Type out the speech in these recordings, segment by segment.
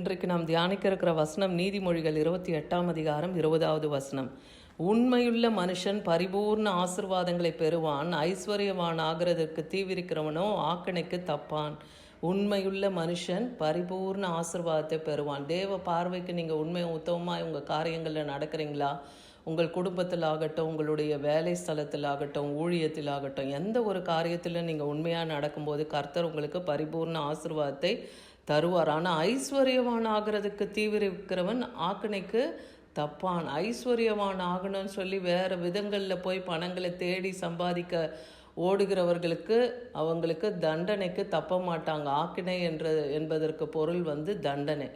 இன்றைக்கு நாம் தியானிக்க இருக்கிற வசனம் நீதிமொழிகள் 28ஆம் அதிகாரம் 20வது வசனம். உண்மையுள்ள மனுஷன் பரிபூர்ண ஆசிர்வாதங்களை பெறுவான், ஐஸ்வர்யவான் ஆகிறதற்கு தீவிரிக்கிறவனோ ஆக்கணைக்கு தப்பான். உண்மையுள்ள மனுஷன் பரிபூர்ண ஆசிர்வாதத்தை பெறுவான். தேவ பார்வைக்கு நீங்கள் உண்மை உத்தமமாக உங்கள் காரியங்களில் நடக்கிறீங்களா? உங்கள் குடும்பத்தில் ஆகட்டும், உங்களுடைய வேலை ஸ்தலத்தில் ஆகட்டும், ஊழியத்தில் ஆகட்டும், எந்த ஒரு காரியத்தில் நீங்கள் உண்மையாக நடக்கும்போது கர்த்தர் உங்களுக்கு பரிபூர்ண ஆசிர்வாதத்தை தருவார். ஆனால் ஐஸ்வர்யவான் ஆகிறதுக்கு தீவிரிக்கிறவன் ஆக்கணைக்கு தப்பான். ஐஸ்வர்யவான் ஆகணும்னு சொல்லி வேறு விதங்களில் போய் பணங்களை தேடி சம்பாதிக்க ஓடுகிறவர்களுக்கு அவங்களுக்கு தண்டனைக்கு தப்ப மாட்டாங்க. ஆக்கினை என்பதற்கு பொருள் தண்டனை.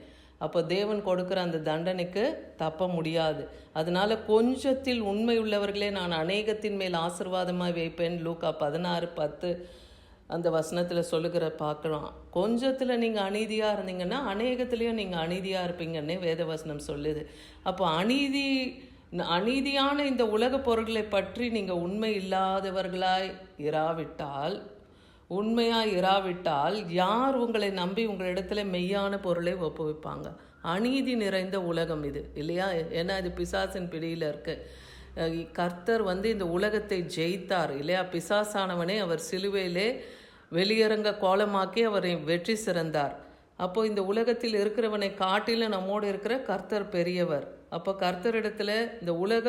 அப்போ தேவன் கொடுக்குற அந்த தண்டனைக்கு தப்ப முடியாது. அதனால கொஞ்சத்தில் உண்மை உள்ளவர்களே நான் அநேகத்தின் மேல் ஆசீர்வாதமாக வைப்பேன். லூக்கா 16:10 அந்த வசனத்தில் சொல்லுகிற பார்க்கலாம். கொஞ்சத்தில் நீங்கள் அநீதியாக இருந்தீங்கன்னா அநேகத்துலேயும் நீங்கள் அநீதியாக இருப்பீங்கன்னே வேத வசனம் சொல்லுது. அப்போ அநீதியான இந்த உலக பொருட்களை பற்றி நீங்கள் உண்மை இல்லாதவர்களாய் இராவிட்டால் யார் உங்களை நம்பி உங்களிடத்துல மெய்யான பொருளை ஒப்புவிப்பாங்க? அநீதி நிறைந்த உலகம் இது இல்லையா? ஏன்னா இது பிசாசின் பிடியில் இருக்கு. கர்த்தர் இந்த உலகத்தை ஜெயித்தார் இல்லையா? பிசாசானவனை அவர் சிலுவையிலே வெளியரங்க கோலமாக்கி அவரை வெற்றி சிறந்தார். அப்போ இந்த உலகத்தில் இருக்கிறவனை காட்டிலும் நம்மோடு இருக்கிற கர்த்தர் பெரியவர். அப்போ கர்த்தரிடத்துல இந்த உலக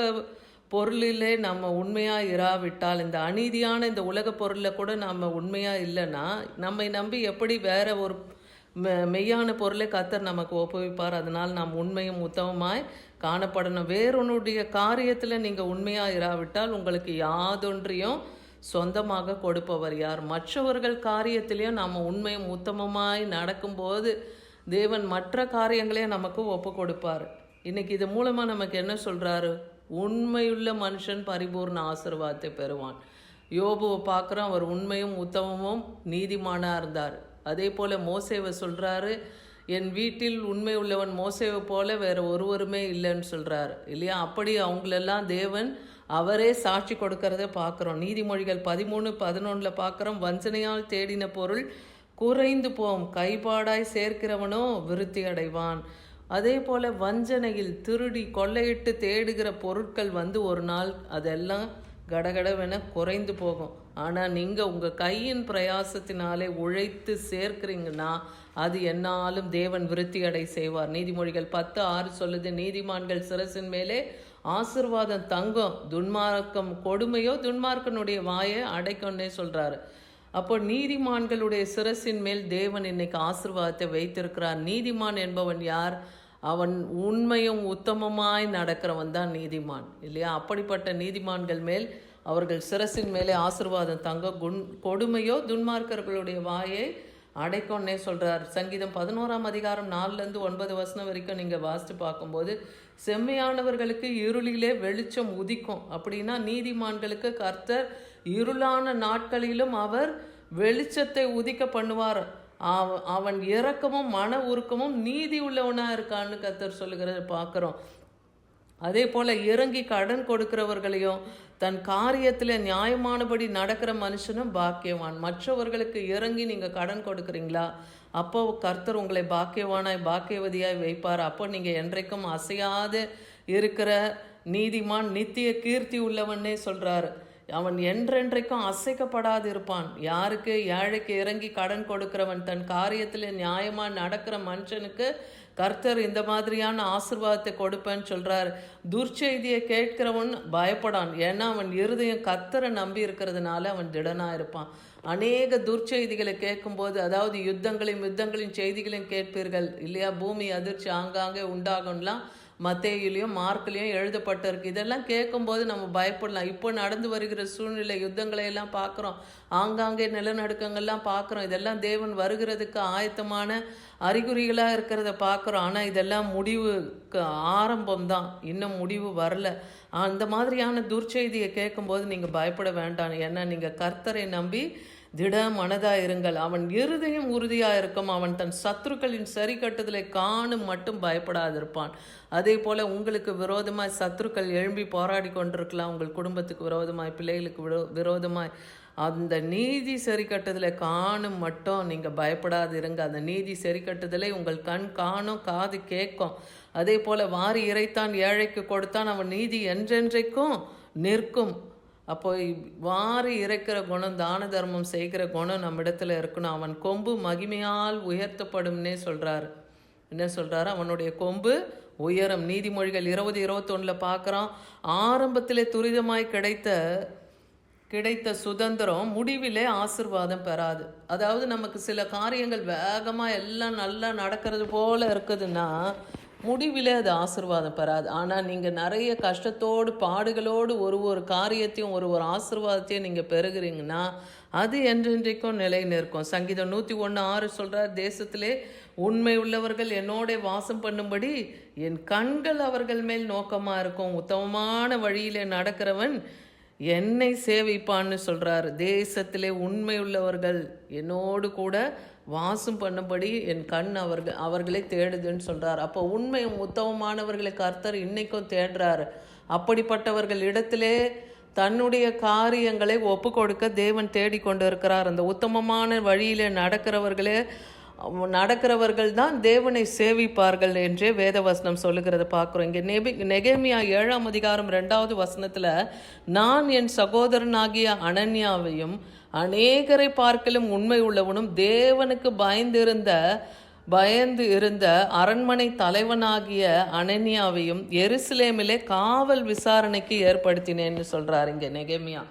பொருளிலே நம்ம உண்மையாக இராவிட்டால், இந்த அநீதியான இந்த உலக பொருளில் கூட நம்ம உண்மையாக இல்லைன்னா நம்மை நம்பி எப்படி வேற ஒரு மெய்யான பொருளை கர்த்தர் நமக்கு ஒப்புவிப்பார்? அதனால் நாம் உண்மையும் உத்தமமாய் காணப்படணும். வேறொன்னுடைய காரியத்தில் நீங்கள் உண்மையாக இராவிட்டால் உங்களுக்கு யாதொன்றையும் சொந்தமாக கொடுப்பவர் யார்? மற்றவர்கள் காரியத்திலையும் நாம் உண்மையும் உத்தமமாய் நடக்கும்போது தேவன் மற்ற காரியங்களையும் நமக்கு ஒப்பு கொடுப்பார். இன்னைக்கு இது மூலமாக நமக்கு என்ன சொல்கிறாரு? உண்மையுள்ள மனுஷன் பரிபூர்ண ஆசீர்வாதத்தை பெறுவான். யோபுவை பார்க்குறோம், அவர் உண்மையும் உத்தமமும் நீதிமானாக இருந்தார். அதே போல் மோசேவை சொல்கிறாரு, என் வீட்டில் உண்மை உள்ளவன் மோசேவை போல வேறு ஒருவருமே இல்லைன்னு சொல்கிறார் இல்லையா? அப்படி அவங்களெல்லாம் தேவன் அவரே சாட்சி கொடுக்கறத பார்க்குறோம். நீதிமொழிகள் 13:11 பார்க்குறோம், வஞ்சனையால் தேடின பொருள் குறைந்து போம், கைப்பாடாய் சேர்க்கிறவனோ விருத்தி அடைவான். அதே போல் வஞ்சனையில் திருடி கொள்ளையிட்டு தேடுகிற பொருட்கள் ஒரு நாள் அதெல்லாம் கடகடவென குறைந்து போகும். ஆனால் நீங்கள் உங்கள் கையின் பிரயாசத்தினாலே உழைத்து சேர்க்கிறீங்கன்னா அது என்னாலும் தேவன் விருத்தி அடை செய்வார். நீதிமொழிகள் 10:6 சொல்லுது, நீதிமான்கள் சிரசின் மேலே ஆசிர்வாதம் தங்கும், துன்மார்க்கம் கொடுமையோ துன்மார்க்கனுடைய வாயை அடைக்கொன்னே சொல்கிறாரு. அப்போ நீதிமான்களுடைய சிரசின் மேல் தேவன் இன்னைக்கு ஆசீர்வாதத்தை வைத்திருக்கிறார். நீதிமான் என்பவன் யார்? அவன் உண்மையும் உத்தமமாய் நடக்கிறவன் தான் நீதிமான் இல்லையா? அப்படிப்பட்ட நீதிமான்கள் மேல் அவர்கள் சிரசின் மேலே ஆசீர்வாதம் தங்க, கொடுமையோ துன்மார்க்கர்களுடைய வாயை அடைக்கொன்னே சொல்கிறார். சங்கீதம் 11ஆம் அதிகாரம் 4-9 வசனம் வரைக்கும் நீங்கள் வாசித்து பார்க்கும்போது, செம்மையானவர்களுக்கு இருளிலே வெளிச்சம் உதிக்கும். அப்படின்னா நீதிமான்களுக்கு கர்த்தர் இருளான நாட்களிலும் அவர் வெளிச்சத்தை உதிக்க பண்ணுவார். அவன் இரக்கமும் மன உருக்கமும் நீதி உள்ளவனாக இருக்கான்னு கர்த்தர் சொல்லுகிறத பார்க்குறோம். அதே போல் இறங்கி கடன் கொடுக்கிறவர்களையும் தன் காரியத்தில் நியாயமானபடி நடக்கிற மனுஷனும் பாக்கியவான். மற்றவர்களுக்கு இறங்கி நீங்கள் கடன் கொடுக்குறீங்களா? அப்போ கர்த்தர் உங்களை பாக்கியவானாய் பாக்கியவதியாய் வைப்பார். அப்போ நீங்கள் என்றைக்கும் அசையாது இருக்கிற நீதிமான் நித்திய கீர்த்தி உள்ளவன்னே சொல்கிறாரு. அவன் என்றென்றைக்கும் அசைக்கப்படாது இருப்பான். யாருக்கு? ஏழைக்கு இறங்கி கடன் கொடுக்கிறவன், தன் காரியத்தில் நியாயமாக நடக்கிற மனுஷனுக்கு கர்த்தர் இந்த மாதிரியான ஆசீர்வாதத்தை கொடுப்பேன்னு சொல்கிறார். துர்ச்செய்தியை கேட்கிறவன் பயப்படான். ஏன்னா அவன் இருதயம் கர்த்தரை நம்பி இருக்கிறதுனால அவன் திடனாக இருப்பான். அநேக துர்ச்செய்திகளை கேட்கும்போது, அதாவது யுத்தங்களின் செய்திகளையும் கேட்பீர்கள் இல்லையா? பூமி அதிர்ச்சி ஆங்காங்கே உண்டாகும்லாம் மத்தேயிலையும் மார்க்லையும் எழுதப்பட்டிருக்கு. இதெல்லாம் கேட்கும்போது நம்ம பயப்படலாம். இப்போ நடந்து வருகிற சூழ்நிலை யுத்தங்களை எல்லாம் பார்க்குறோம், ஆங்காங்கே நிலநடுக்கங்கள்லாம் பார்க்குறோம். இதெல்லாம் தேவன் வருகிறதுக்கு ஆயத்தமான அறிகுறிகளாக இருக்கிறத பார்க்குறோம். ஆனால் இதெல்லாம் முடிவுக்கு ஆரம்பம்தான், இன்னும் முடிவு வரல. அந்த மாதிரியான துர்ச்செய்தியை கேட்கும்போது நீங்கள் பயப்பட வேண்டாம். ஏன்னா நீங்கள் கர்த்தரை நம்பி திட மனதாக இருங்கள். அவன் இருதயம் உறுதியாக இருக்கும். அவன் தன் சத்துருக்களின் சரி கட்டுதலை காணும் மட்டும் பயப்படாதிருப்பான். அதே போல் உங்களுக்கு விரோதமாய் சத்துருக்கள் எழும்பி போராடி கொண்டிருக்கலாம். உங்கள் குடும்பத்துக்கு விரோதமாய், பிள்ளைகளுக்கு விரோதமாய். அந்த நீதி சரி கட்டுதலை காணும் மட்டும் நீங்கள் பயப்படாது இருங்க. அந்த நீதி சரி கட்டுதலை உங்கள் கண் காணும், காது கேட்கும். அதே போல் வாரி இறைத்தான் ஏழைக்கு கொடுத்தான், அவன் நீதி என்றென்றைக்கும் நிற்கும். அப்போ வாரி இறைக்கிற குணம், தான தர்மம் செய்கிற குணம் நம்ம இடத்துல இருக்கணும். அவன் கொம்பு மகிமையால் உயர்த்தப்படும்னே சொல்கிறாரு. என்ன சொல்கிறாரு? அவனுடைய கொம்பு உயரம். நீதிமொழிகள் 20-21 பார்க்குறோம். ஆரம்பத்திலே துரிதமாய் கிடைத்த சுதந்திரம் முடிவிலே ஆசிர்வாதம் பெறாது. அதாவது நமக்கு சில காரியங்கள் வேகமாக எல்லாம் நல்லா நடக்கிறது போல் இருக்குதுன்னா முடிவில் அது ஆசிர்வாதம் பெறாது. ஆனால் நீங்கள் நிறைய கஷ்டத்தோடு பாடுகளோடு ஒரு காரியத்தையும் ஒரு ஆசிர்வாதத்தையும் நீங்கள் பெறுகிறீங்கன்னா அது என்றென்றைக்கும் நிலை நிற்கும். சங்கீதம் 101:6 சொல்கிறார், தேசத்திலே உண்மை உள்ளவர்கள் என்னோட வாசம் பண்ணும்படி என் கண்கள் அவர்கள் மேல் நோக்கமாக இருக்கும். உத்தமமான வழியிலே நடக்கிறவன் என்னை சேவிப்பான்னு சொல்கிறார். தேசத்திலே உண்மை உள்ளவர்கள் என்னோடு கூட வாசம் பண்ணும்படி என் கண் அவர்களை தேடுதுன்னு சொல்கிறார். அப்போ உண்மையும் உத்தமமானவர்களை கர்த்தர் இன்னைக்கும் தேடுறாரு. அப்படிப்பட்டவர்கள் இடத்திலே தன்னுடைய காரியங்களை ஒப்பு கொடுக்க தேவன் தேடிக்கொண்டு இருக்கிறார். அந்த உத்தமமான வழியில் நடக்கிறவர்கள் தான் தேவனை சேவிப்பார்கள் என்றே வேதவசனம் சொல்லுகிறத பார்க்குறோம். இங்கே நெகேமியா 7:2 நான் என் சகோதரனாகிய அனன்யாவையும் அநேகரை பார்க்கலும் உண்மை உள்ளவனும் தேவனுக்கு பயந்து இருந்த அரண்மனை தலைவனாகிய அனன்யாவையும் எருசலேமிலே காவல் விசாரணைக்கு ஏற்படுத்தினேன்னு சொல்கிறார் இங்கே நெகேமியா.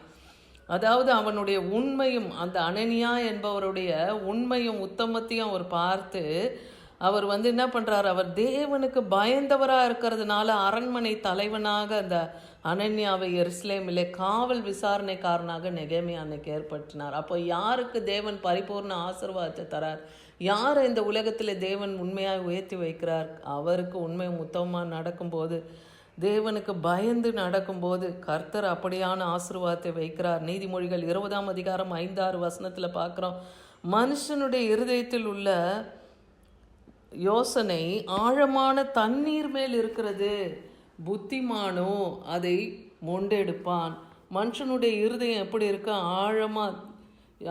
அதாவது அவனுடைய உண்மையும், அந்த அனனியா என்பவருடைய உண்மையும் உத்தமத்தையும் அவர் பார்த்து அவர் என்ன பண்ணுறார், அவர் தேவனுக்கு பயந்தவராக இருக்கிறதுனால அரண்மனை தலைவனாக அந்த அனன்யாவை எருசலேமிலே காவல் விசாரணைக்காரனாக நெகேமியா அன்னைக்கு ஏற்படுத்தினார். அப்போ யாருக்கு தேவன் பரிபூர்ண ஆசீர்வாதத்தை தரார், யார் இந்த உலகத்தில் தேவன் உண்மையாக உயர்த்தி வைக்கிறார், அவருக்கு உண்மையும் உத்தமமாக நடக்கும்போது, தேவனுக்கு பயந்து நடக்கும்போது கர்த்தர் அப்படியான ஆசீர்வாதத்தை வைக்கிறார். நீதிமொழிகள் 20:5-6 பார்க்குறோம், மனுஷனுடைய இருதயத்தில் உள்ள யோசனை ஆழமான தண்ணீர் மேல் இருக்கிறது, புத்திமானோ அதை மொண்டெடுப்பான். மனுஷனுடைய இருதயம் எப்படி இருக்கு, ஆழமாக,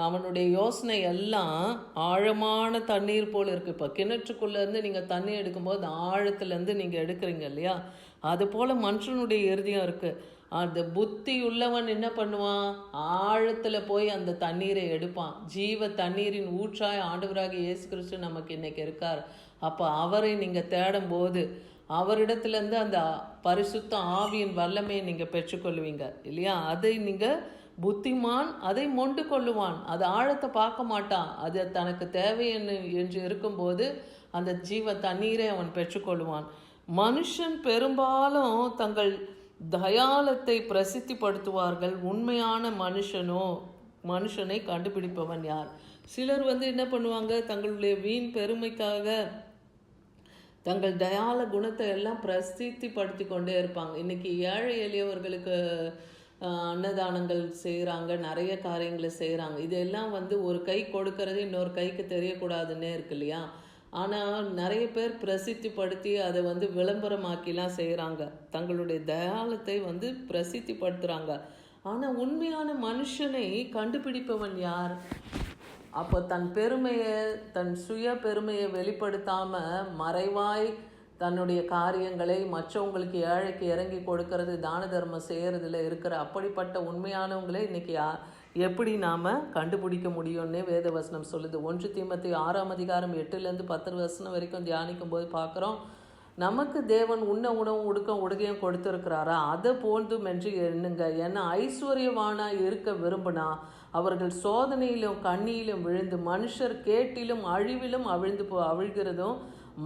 அவனுடைய யோசனை எல்லாம் ஆழமான தண்ணீர் போல் இருக்குது. இப்போ கிணற்றுக்குள்ளேருந்து நீங்கள் தண்ணி எடுக்கும்போது ஆழத்துலேருந்து நீங்கள் எடுக்கிறீங்க இல்லையா, அதுபோல் மனுஷனுடைய இருதயம் இருக்குது. அந்த புத்தி உள்ளவன் என்ன பண்ணுவான், ஆழத்தில் போய் அந்த தண்ணீரை எடுப்பான். ஜீவ தண்ணீரின் ஊற்றாய் ஆண்டவராக இயேசு கிறிஸ்து நமக்கு இன்னைக்கு இருக்கார். அப்போ அவரை நீங்கள் தேடும்போது அவரிடத்துலேருந்து அந்த பரிசுத்த ஆவியின் வல்லமையை நீங்கள் பெற்றுக்கொள்வீங்க இல்லையா. அதை நீங்கள் புத்திமான் அதை மொண்டு கொள்ளுவான், அது ஆழத்தை பார்க்க மாட்டான். அது தனக்கு தேவை என்று இருக்கும்போது அந்த ஜீவ தண்ணீரை அவன் பெற்றுக்கொள்ளுவான். மனுஷன் பெரும்பாலும் தங்கள் தயாலத்தை பிரசித்திப்படுத்துவார்கள், உண்மையான மனுஷனை கண்டுபிடிப்பவன் யார். சிலர் என்ன பண்ணுவாங்க, தங்களுடைய வீண் பெருமைக்காக தங்கள் தயால குணத்தை எல்லாம் பிரசித்திப்படுத்தி கொண்டே இருப்பாங்க. இன்னைக்கு ஏழை எளியவர்களுக்கு அன்னதானங்கள் செய்கிறாங்க, நிறைய காரியங்களை செய்கிறாங்க. இதெல்லாம் ஒரு கை கொடுக்கறது இன்னொரு கைக்கு தெரியக்கூடாதுன்னே இருக்கு இல்லையா. ஆனால் நிறைய பேர் பிரசித்திப்படுத்தி அதை விளம்பரமாக்கிலாம் செய்கிறாங்க, தங்களுடைய தயாலத்தை பிரசித்திப்படுத்துகிறாங்க. ஆனால் உண்மையான மனுஷனை கண்டுபிடிப்பவன் யார்? அப்போ தன் சுய பெருமையை வெளிப்படுத்தாமல் மறைவாய் தன்னுடைய காரியங்களை மற்றவங்களுக்கு ஏழைக்கு இறங்கி கொடுக்கறது, தான தர்மம் செய்கிறதுல இருக்கிற அப்படிப்பட்ட உண்மையானவங்களே இன்றைக்கி எப்படி நாம் கண்டுபிடிக்க முடியும்னே வேதவசனம் சொல்லுது. 1 தீமோத்தேயு 6:8-10 வரைக்கும் தியானிக்கும் போது பார்க்குறோம், நமக்கு தேவன் உணவும் உடுக்கையும் கொடுத்துருக்கிறாரா, அதை போன்றும் என்று எண்ணுங்க. ஏன்னா ஐஸ்வர்யவானாக இருக்க விரும்பினா அவர்கள் சோதனையிலும் கண்ணியிலும் விழுந்து மனுஷர் கேட்டிலும் அழிவிலும் அவிழ்கிறதும்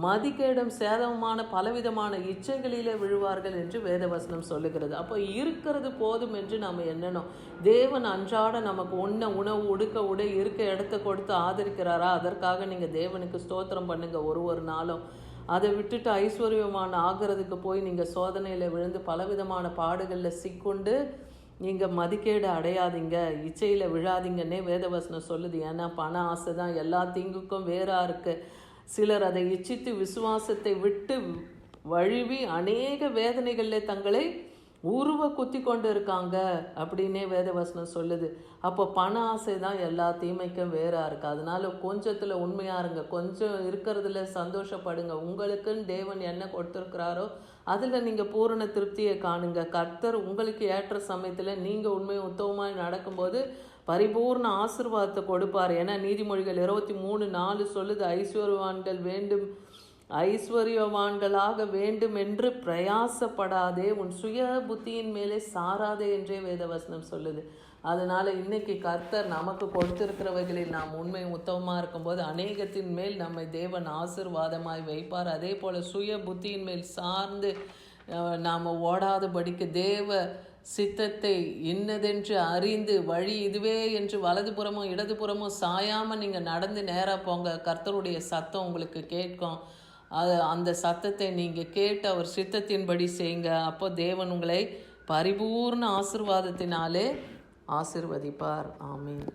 மதிக்கேடும் சேதமான பலவிதமான இச்சைகளிலே விழுவார்கள் என்று வேதவசனம் சொல்லுகிறது. அப்போ இருக்கிறது போதும் என்று நம்ம எண்ணணும். தேவன் அன்றாட நமக்கு உணவு உடுக்க உடை இருக்க இடத்த கொடுத்து ஆதரிக்கிறாரா, அதற்காக நீங்கள் தேவனுக்கு ஸ்தோத்திரம் பண்ணுங்க ஒரு நாளும். அதை விட்டுட்டு ஐஸ்வர்யமான ஆகிறதுக்கு போய் நீங்கள் சோதனையில் விழுந்து பலவிதமான பாடுகளில் சிக்கொண்டு நீங்கள் மதிக்கேடு அடையாதீங்க, இச்சையில் விழாதீங்கன்னே வேதவசனம் சொல்லுது. ஏன்னா பண ஆசை தான் எல்லா தீங்குக்கும் வேறாக இருக்குது. சிலர் அதை இச்சித்து விசுவாசத்தை விட்டு வழுவி அநேக வேதனைகளில் தங்களை உருவ குத்தி கொண்டு இருக்காங்க அப்படின்னே வேதவசனம் சொல்லுது. அப்போ பண ஆசை தான் எல்லா தீமைக்கும் வேறா இருக்குது. அதனால கொஞ்சத்தில் உண்மையாக இருங்க, கொஞ்சம் இருக்கிறதுல சந்தோஷப்படுங்க. உங்களுக்குன்னு தேவன் என்ன கொடுத்துருக்கிறாரோ அதில் நீங்கள் பூரண திருப்தியை காணுங்க. கர்த்தர் உங்களுக்கு ஏற்ற சமயத்தில் நீங்கள் உண்மை உத்தமமாக நடக்கும்போது பரிபூர்ண ஆசீர்வாதத்தை கொடுப்பார். ஏன்னா நீதிமொழிகள் 23:4 சொல்லுது, ஐஸ்வர்யவான்களாக வேண்டும் என்று பிரயாசப்படாதே, உன் சுய புத்தியின் மேலே சாராதே என்றே வேதவசனம் சொல்லுது. அதனால் இன்னைக்கு கர்த்தர் நமக்கு கொடுத்திருக்கிறவைகளில் நாம் உண்மை உத்தமமாக இருக்கும்போது அநேகத்தின் மேல் நம்மை தேவன் ஆசீர்வாதமாய் வைப்பார். அதே போல் சுய புத்தியின் மேல் சார்ந்து நாம் ஓடாதபடிக்கு தேவ சித்தத்தை இன்னதென்று அறிந்து வழி இதுவே என்று வலதுபுறமும் இடதுபுறமும் சாயாமல் நீங்கள் நடந்து நேராக போங்க. கர்த்தருடைய சத்தம் உங்களுக்கு கேட்கும். அந்த சத்தத்தை நீங்கள் கேட்டு அவர் சித்தத்தின்படி செய்யுங்க. அப்போ தேவன் உங்களை பரிபூர்ண ஆசீர்வாதத்தினாலே ஆசீர்வதிப்பார். ஆமீன்.